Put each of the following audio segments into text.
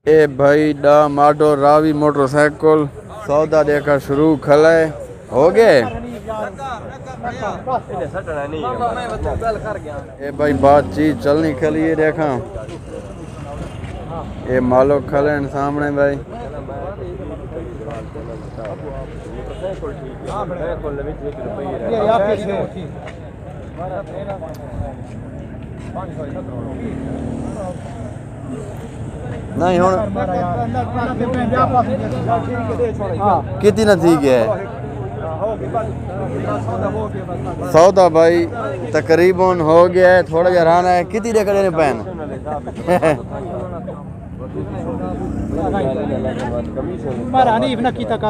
ए भाई डा माडो रावी मोटरसाइकिल सौदा देखा शुरू खले हो गए। ए भाई बातचीत चलनी खली है देखा ये मालो खले सामने भाई। नहीं हूँ कितनी ना ठीक है सौदा भाई तकरीबन हो गया है। थोड़ा जरा रहना है कितनी देखा देने पैन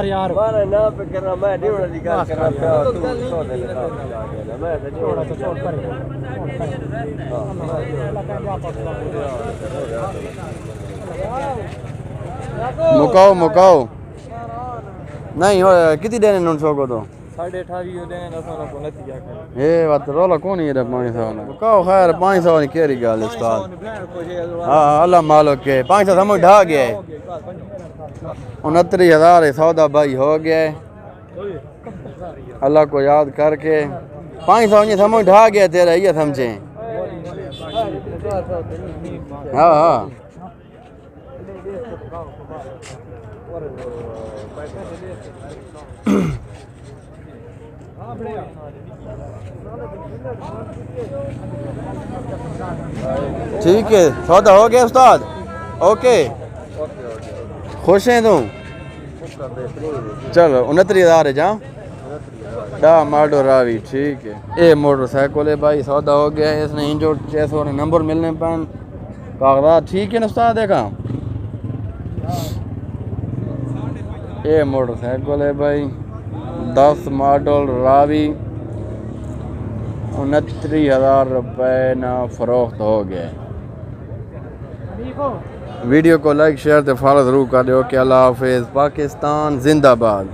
यार मुकाओ मुकाओ नहीं हो कितनी देने नून सौ को तो 28 देने ये बात रोला कौन है 500 मुकाओ खैर 500 नहीं केरी गाल उस्ताद। हाँ अल्लाह मालो के 500 समझ ढा गया 69,000 सौदा भाई हो गया। अल्लाह को याद करके 500 ये समझ ढा गया तेरा ये समझे। हाँ हाँ ठीक है सौदा हो गया उस्ताद ओके खुश हैं तुम चलो 69,000 है जा डा माडो रावी ठीक है। ये मोटरसाइकिल है भाई सौदा हो गया है। इसने इंजो 600 नंबर मिलने पैन कागजात ठीक है ना उस्ताद देखा। ये मोटरसाइकिल है भाई 10 मॉडल रावी 69,000 रुपये ना फरोख्त हो गया। वीडियो को लाइक शेयर तो फॉलो जरूर कर दो। कि अल्लाह हाफिज़ पाकिस्तान जिंदाबाद।